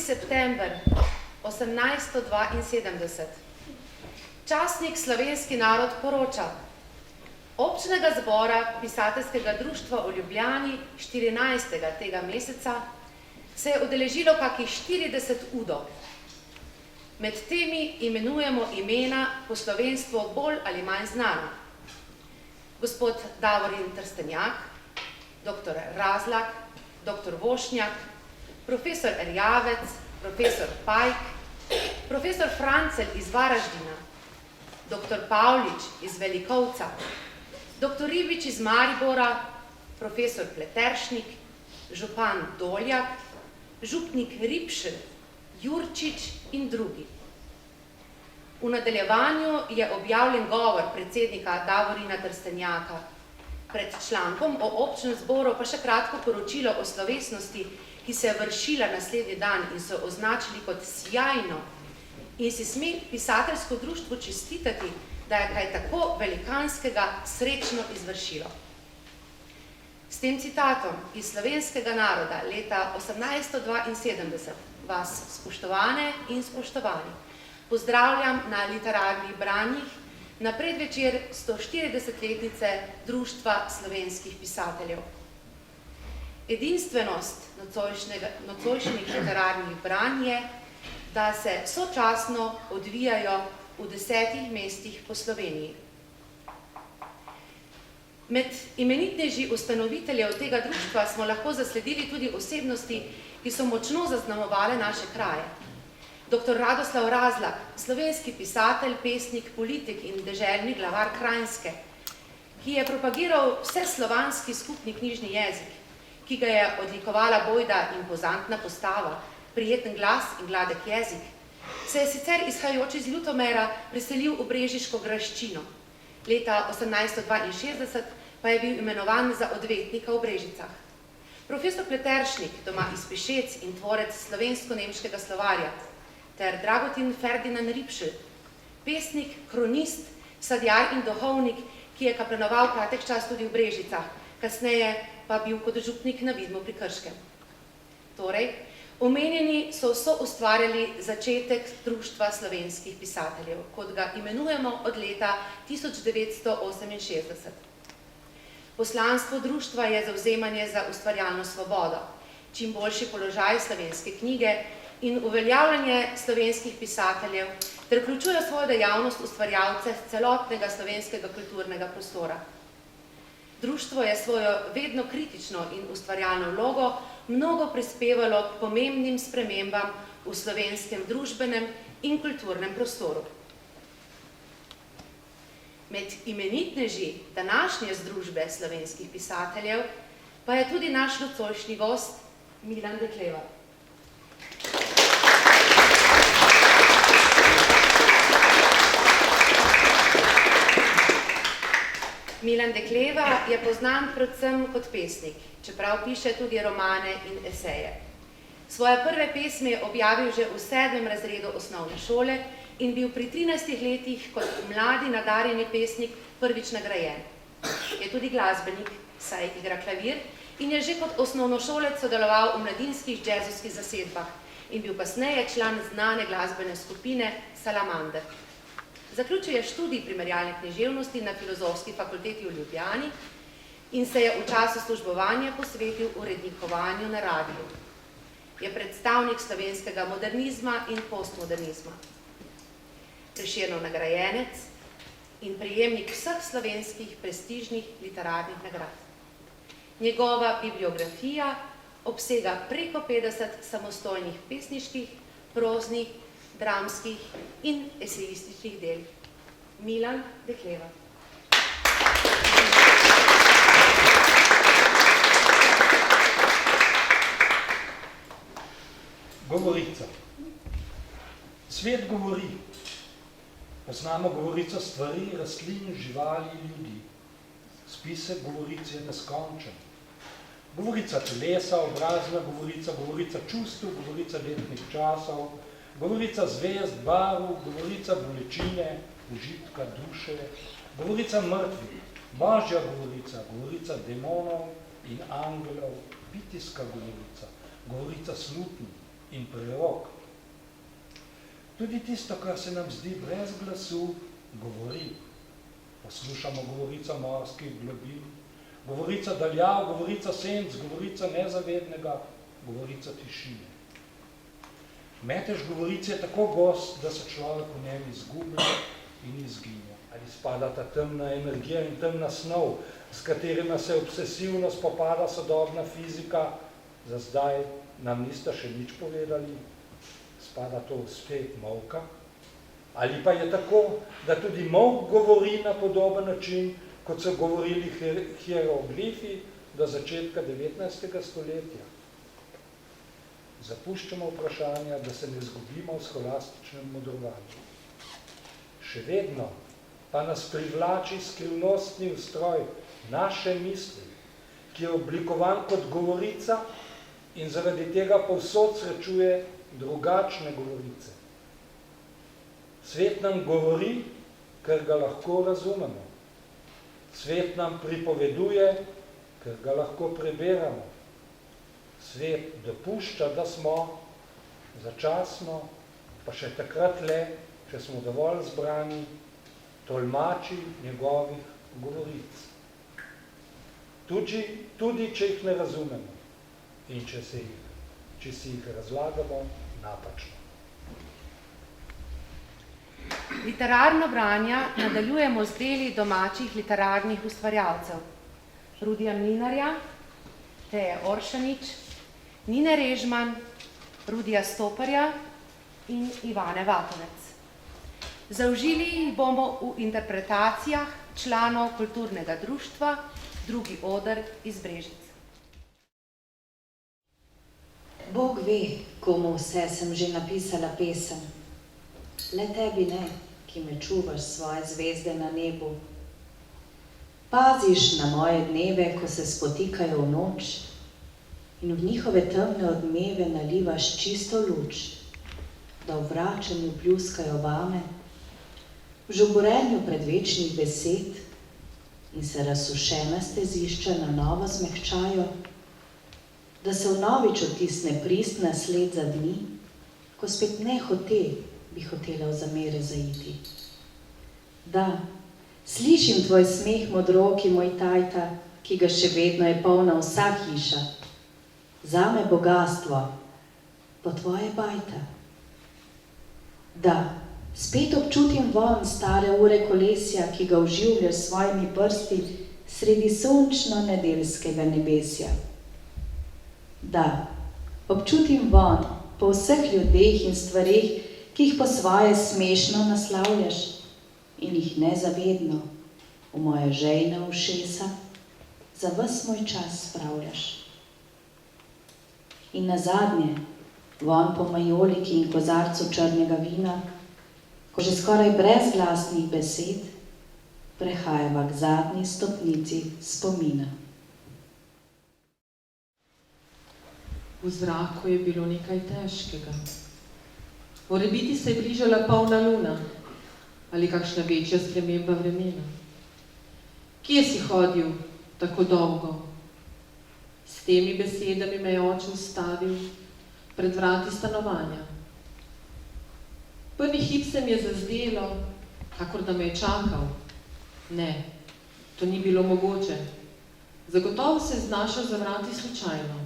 september 1872. Časnik Slovenski narod poroča. Občnega zbora pisateljskega društva v Ljubljani 14. tega meseca se je udeležilo kakih 40 udov. Med temi imenujemo imena po slovenstvu bolj ali manj znana. Gospod Davorin Trstenjak, dr. Razlak, dr. Vošnjak, profesor Erjavec, profesor Pajk, profesor Francelj iz Varaždina, dr. Pavlič iz Velikovca, dr. Ribič iz Maribora, profesor Pleteršnik, župan Doljak, župnik Ripšel, Jurčič in drugi. V nadaljevanju je objavljen govor predsednika Davorina Trstenjaka. Pred člankom o občnem zboru pa še kratko poročilo o slovesnosti, ki se je vršila naslednji dan in so označili kot sjajno in si sme pisateljsko društvo čestitati, da je kaj tako velikanskega srečno izvršilo. S tem citatom iz slovenskega naroda leta 1872 vas, spoštovane in spoštovani, pozdravljam na literarnih branjih na predvečer 140-letnice Društva slovenskih pisateljev. Edinstvenost nocojšnjih literarnih branj je, da se sočasno odvijajo v 10 mestih po Sloveniji. Med imenitneži ustanoviteljev tega društva smo lahko zasledili tudi osebnosti, ki so močno zaznamovale naše kraje. Dr. Radoslav Razlak, slovenski pisatelj, pesnik, politik in deželni glavar Kranjske, ki je propagiral vseslovanski skupni knjižni jezik, ki ga je odlikovala bojda impozantna postava, prijeten glas in gladek jezik, se je sicer izhajajoč iz Ljutomera preselil v brežiško graščino. Leta 1862 pa je bil imenovan za odvetnika v Brežicah. Profesor Pleteršnik, doma iz Pišec in tvorec slovensko-nemškega slovarja, ter Dragutin Ferdinand Ripšel, pesnik, kronist, sadjar in duhovnik, ki je kaplanoval kratek čas tudi v Brežicah, kasneje pa bil kot župnik na Vidmu pri Krškem. Torej, omenjeni so ustvarjali začetek Društva slovenskih pisateljev, kot ga imenujemo od leta 1968. Poslanstvo društva je zavzemanje za ustvarjalno svobodo, čim boljši položaj slovenske knjige in uveljavljanje slovenskih pisateljev, ter vključuje svojo dejavnost ustvarjalce celotnega slovenskega kulturnega prostora. Društvo je svojo vedno kritično in ustvarjalno vlogo mnogo prispevalo k pomembnim spremembam v slovenskem družbenem in kulturnem prostoru. Med imenitneži današnje združbe slovenskih pisateljev pa je tudi naš nocojšnji gost Milan Dekleva. Milan Dekleva je poznan predvsem kot pesnik, čeprav piše tudi romane in eseje. Svoje prve pesmi je objavil že v 7. razredu osnovne šole in bil pri 13 letih kot mladi nadarjeni pesnik prvič nagrajen. Je tudi glasbenik, saj igra klavir in je že kot osnovnošolec sodeloval v mladinskih džezovskih zasedbah in bil kasneje član znane glasbene skupine Salamander. Zaključil je študij primerjalne književnosti na Filozofski fakulteti v Ljubljani in se je v času službovanja posvetil urednikovanju na radiju. Je predstavnik slovenskega modernizma in postmodernizma. Prešernov nagrajenec in prejemnik vseh slovenskih prestižnih literarnih nagrad. Njegova bibliografija obsega preko 50 samostojnih pesniških, proznih, dramskih in esejističnih del. Milan Dekleva. Govorica. Svet govori. Poznamo govorico stvari, rastlin, živali, ljudi. Spisek govoric je neskončen. Govorica telesa, obrazna govorica, govorica čustev, govorica letnih časov, govorica zvezd, barv, govorica bolečine, užitka, duše, govorica mrtvih, božja govorica, govorica demonov in angelov, pitijska govorica, govorica smutnih, in prerok. Tudi tisto, kar se nam zdi brez glasu, govori. Poslušamo govorico morskih globin, govorico daljav, govorico senc, govorico nezavednega, govorico tišine. Metež govorice je tako gost, da se človek v njem izgublja in izginja. Ali spada ta temna energija in temna snov, s katerima se obsesivno spopada sodobna fizika, za zdaj nam nista še nič povedali, spada to v svet molka. Ali pa je tako, da tudi molk govori na podoben način, kot so govorili hieroglifi do začetka 19. stoletja. Zapuščamo vprašanja, da se ne zgubimo v scholastičnem modrovanju. Še vedno pa nas privlači skrivnostni ustroj naše misli, ki je oblikovan kot govorica in zaradi tega povsod srečuje drugačne govorice. Svet nam govori, ker ga lahko razumemo. Svet nam pripoveduje, ker ga lahko preberamo. Svet dopušča, da smo začasno, pa še takrat le, če smo dovolj zbrani, tolmači njegovih govoric. Tudi če jih ne razumemo in če si jih razlagamo napačno. Literarno branja nadaljujemo z deli domačih literarnih ustvarjalcev. Rudija Mlinarja, Teje Oršanič, Nine Režman, Rudija Stoparja in Ivane Vatovec. Zaužili jih bomo v interpretacijah članov kulturnega društva Drugi oder iz Brežic. Bog ve, komu vse sem že napisala pesem. Le tebi ne, ki me čuvaš svoje zvezde na nebu. Paziš na moje dneve, ko se spotikajo v noč in v njihove temne odmeve nalivaš čisto luč, da v vračanju pljuskajo vame, v žuborenju predvečnih besed in se razsušena stezišča na novo zmehčajo, da se vnovič otisne pristna sled za dni, ko spet nehote bi hotela v zamere zaiti. Da, slišim tvoj smeh modroki, moj tajta, ki ga še vedno je polna vsa hiša. Zame bogastvo, po tvoje bajta. Da, spet občutim vonj stare ure kolesja, ki ga oživljaš s svojimi prsti sredi sončno nedeljskega nebesja. Da, občutim vonj po vseh ljudeh in stvareh, ki jih po svoje smešno naslavljaš in jih nezavedno v moje žejne ušesa za ves moj čas spravljaš. In nazadnje, vonj po majoliki in kozarcu črnega vina, ko že skoraj brez glasnih besed prehajava k zadnji stopnici spomina. V zraku je bilo nekaj težkega. Morebiti se je bližala polna luna ali kakšna večja sprememba vremena. Kje si hodil tako dolgo? S temi besedami me je oče ustavil pred vrati stanovanja. Prvi hip se mi je zazdelo, kakor da me je čakal. Ne, to ni bilo mogoče. Zagotovo se je znašel za vrati slučajno.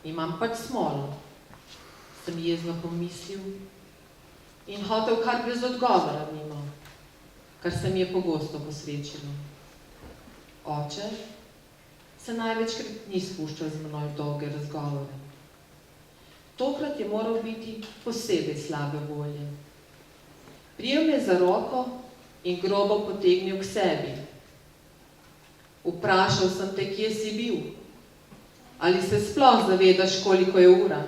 Imam pač smolo, sem jezno pomislil in hotel kar brez odgovora mimo, kar se mi je pogosto posrečilo. Oče se največkrat ni spuščal z menoj dolge razgovore. Tokrat je moral biti posebej slabe volje. Prijel me za roko in grobo potegnil k sebi. Vprašal sem te, kje si bil. Ali se sploh zavedaš, koliko je ura?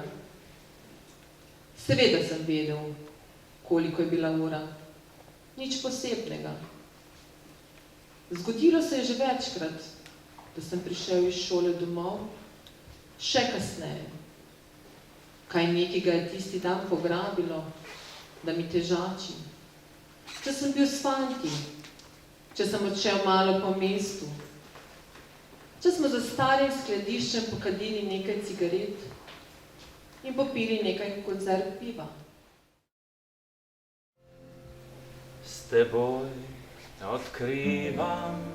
Seveda sem vedel, koliko je bila ura. Nič posebnega. Zgodilo se je že večkrat, da sem prišel iz šole domov, še kasneje. Kaj nekega je tisti dan pograbilo, da mi težači. Če sem bil s fanti, če sem odšel malo po mestu, če smo za starim skladiščem pokadili nekaj cigaret, in popili nekaj konzerv piva. S teboj odkrivam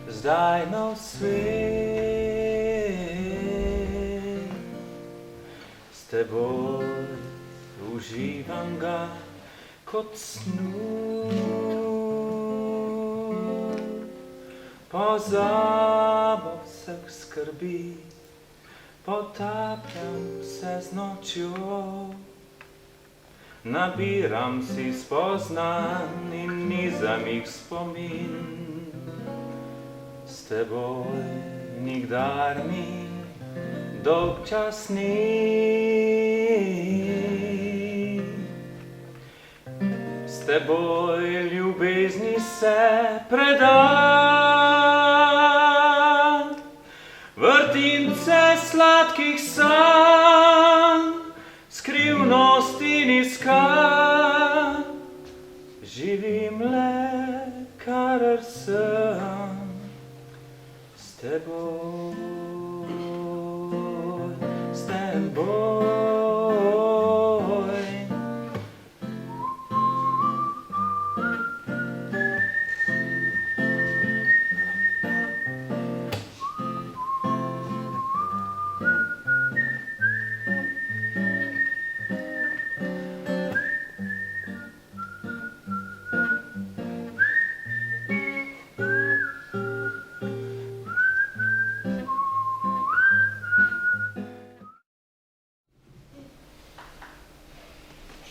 zdaj nov svet. S teboj uživam ga kot snu. Pozabo vseh skrbi, potapljam se z nočjo. Nabiram si spoznanj in nizam jih spomin. S teboj nikdar mi dolgčas ni. S teboj ljubezni se predam, vrtince sladkih sanj, skrivnost in iskam, živim le, kar sem s teboj, s teboj.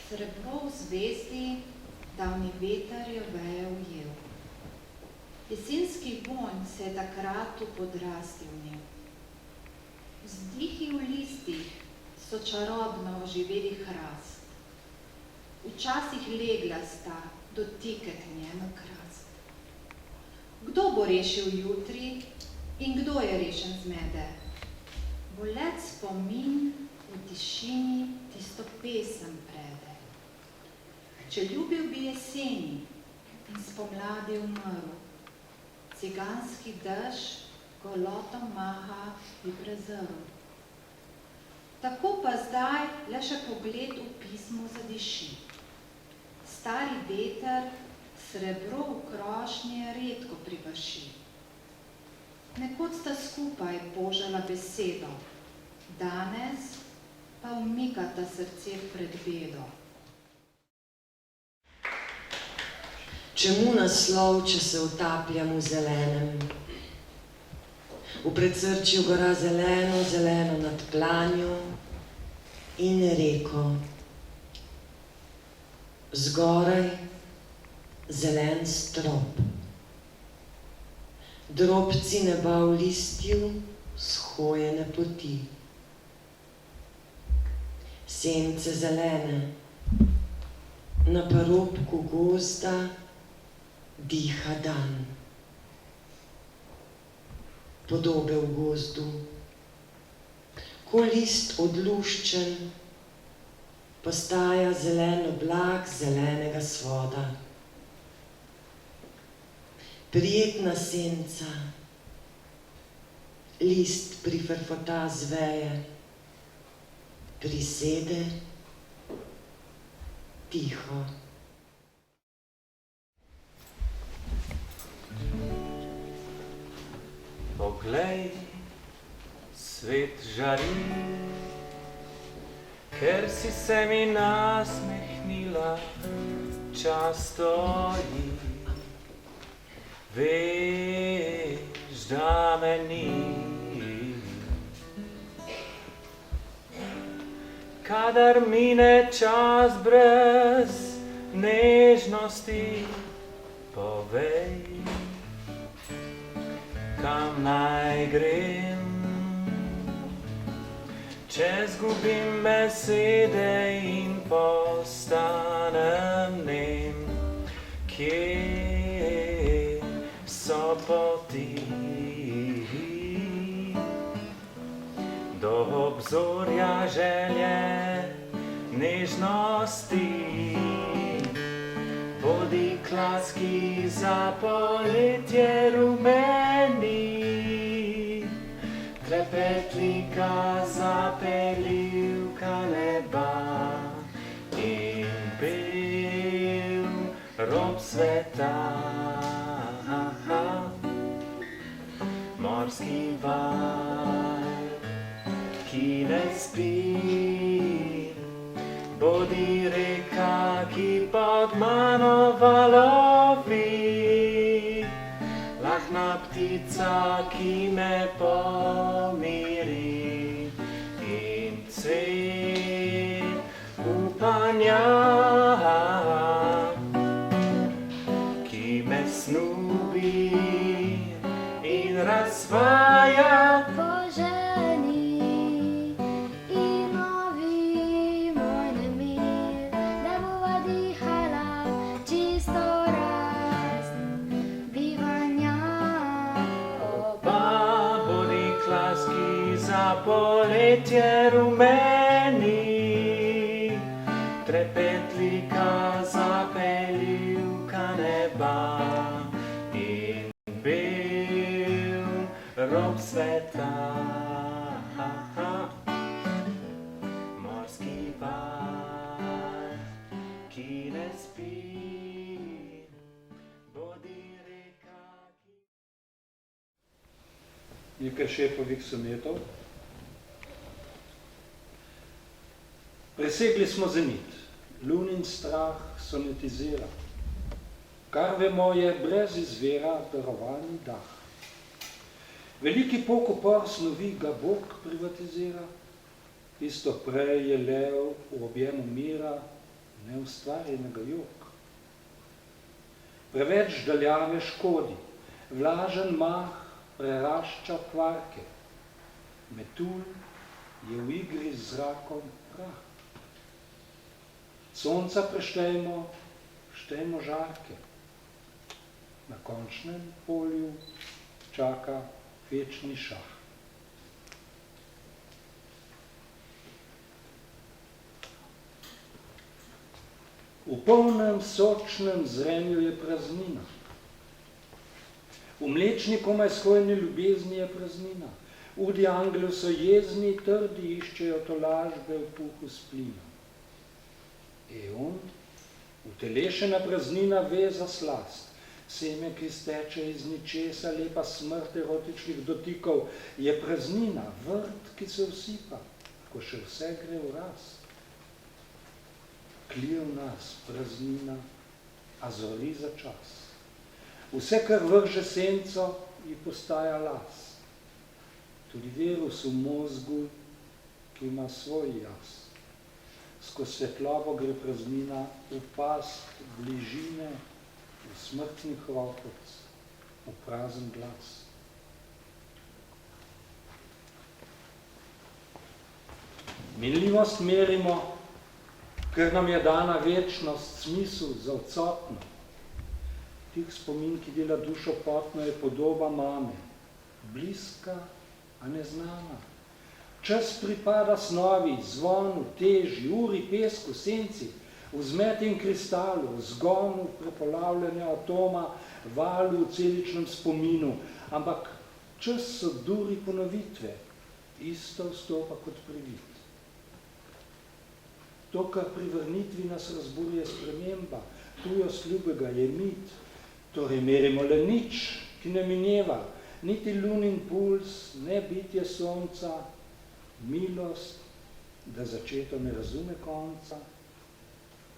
Srebro v zvezdi, davni veter je veje ujel. Jesenski vonj se je takrat v podrasti vnel. Vzdihi v listih so čarobno oživeli hrast. Včasih legla sta dotike k njemu krast. Kdo bo rešil jutri in kdo je rešen zmede? Bolet spomin v tišini tisto pesem prede. Če ljubil bi jeseni in spomladi umrl, ciganski dež goloto maha bi prezrl. Tako pa zdaj le še pogled v pismo zadiši. Stari veter srebro v krošnje redko privrši. Nekoč sta skupaj božala besedo, danes pa umikata srce pred bedo. Čemu naslov, če se utapljam v zelenem? V predsrčju gora zeleno, zeleno nad planjo in reko. Zgoraj zelen strop. Drobci neba v listju, shojene poti. Sence zelene, na parobku gozda diha dan. Podobe v gozdu, ko list odluščen, postaja zelen oblak zelenega svoda. Prijetna senca, list prifrfota z veje, prisede tiho. Poglej, svet žari, ker si se mi nasmehnila, čas stoji. Veš, da me ni. Kadar mine čas brez nežnosti, povej, kam naj grem, če zgubim besede in postanem nem. Kje so poti do obzorja želje, nežnosti, bodi klaski za poletje rumeni, trepetlika zapeli sveta. Morski val, ki ne spi, bodi reka, ki pod mano valovi, lahna ptica, ki me pomiri, in cvet upanja, ki me snubi in razvaja. Poženi in novi moj nemir, da bova dihala čisto razen bivanja. Oba bodi klaski za poletje rumeni, trepetlika zapeljivka neba in bil rob sveta. Morski val, ki ne spi, bodi reka, ki... Nekaj Šepovih sonetov. Presegli smo zenit, lunin strah sonetizira. Kar vemo je brez izvera darovani dah. Veliki pokopor snovi ga Bog privatizira, isto prej je lev v objemu mira neustvarjenega jog. Preveč daljave škodi, vlažen mah prerašča kvarke, metulj je v igri z zrakom prah. Sonca preštejmo, štejmo žarke, na končnem polju čaka večni šah. V polnem sočnem zremlju je praznina. V mlečni komaj skojni ljubezni je praznina. Udi angelov so jezni, trdi iščejo tolažbe v puhu splina. Eon, utelešena praznina ve za slast. Seme, ki steče iz ničesa, lepa smrt erotičnih dotikov, je praznina, vrt, ki se vsipa, ko še vse gre v rast. Klije v nas praznina, a zori za čas. Vse, kar vrže senco, ji postaja las. Tudi virus v mozgu, ki ima svoj jaz. Skozi svetlobo gre praznina v past bližine, v smrtni hropec, v prazen glas. Minljivost merimo, ker nam je dana večnost, smisel za odsotno. Tih spomin, ki dela dušo potno, je podoba mame, bliska, a neznana. Čas pripada snovi, zvonu, teži, uri, pesku, senci, vzmetim kristalu, zgonu prepolavljanja atoma, valu v celičnem spominu, ampak čas so duri ponovitve, isto vstopa kot privid. To, kar pri vrnitvi nas razburje sprememba, tujost ljubega je mit, torej merimo le nič, ki ne mineva, niti lunin puls, ne bitje sonca, milost, da začeto ne razume konca,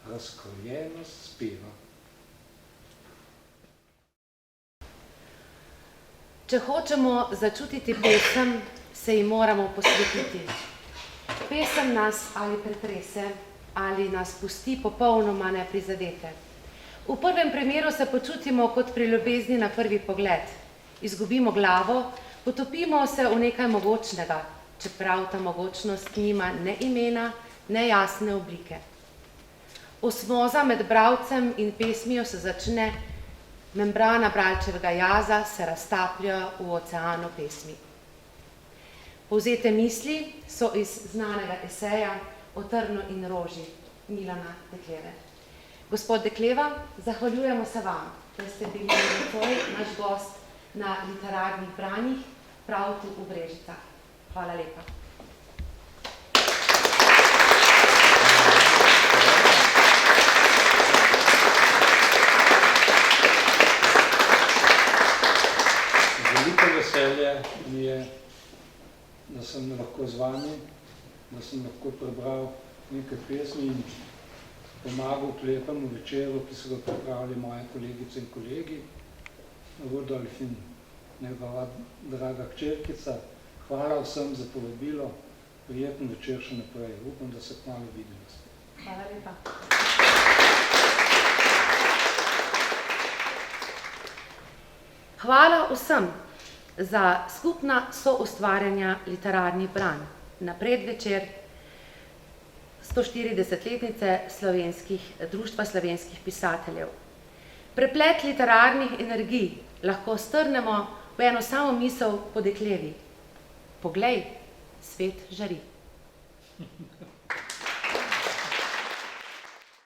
razkrojenost speva. Če hočemo začutiti pesem, se ji moramo posvetiti. Pesem nas ali pretrese, ali nas pusti popolnoma neprizadete. V prvem primeru se počutimo kot pri ljubezni na prvi pogled. Izgubimo glavo, potopimo se v nekaj mogočnega, čeprav ta mogočnost nima ne imena, ne jasne oblike. Osmoza med bralcem in pesmijo se začne, membrana bralčevega jaza se raztaplja v oceanu pesmi. Povzete misli so iz znanega eseja o trnu in roži Milana Dekleve. Gospod Dekleva, zahvaljujemo se vam, da ste bili naš gost na literarnih branjih prav tu v Brežicah. Hvala lepa. veselje mi je, da sem lahko z vami, da sem lahko prebral nekaj pesmi in pomagal k lepemu večeru, ki so ga pripravili moje kolegice in kolegi, Rudolf in njegova draga hčerkica. Hvala vsem za povabilo, prijeten večer še naprej. Upam, da se kmalu vidimo. Hvala lepa. Hvala vsem za skupna soustvarjanja literarnih branj na predvečer 140-letnice Društva slovenskih pisateljev. Preplet literarnih energij lahko strnemo v eno samo misel po deklevi. Poglej, svet žari.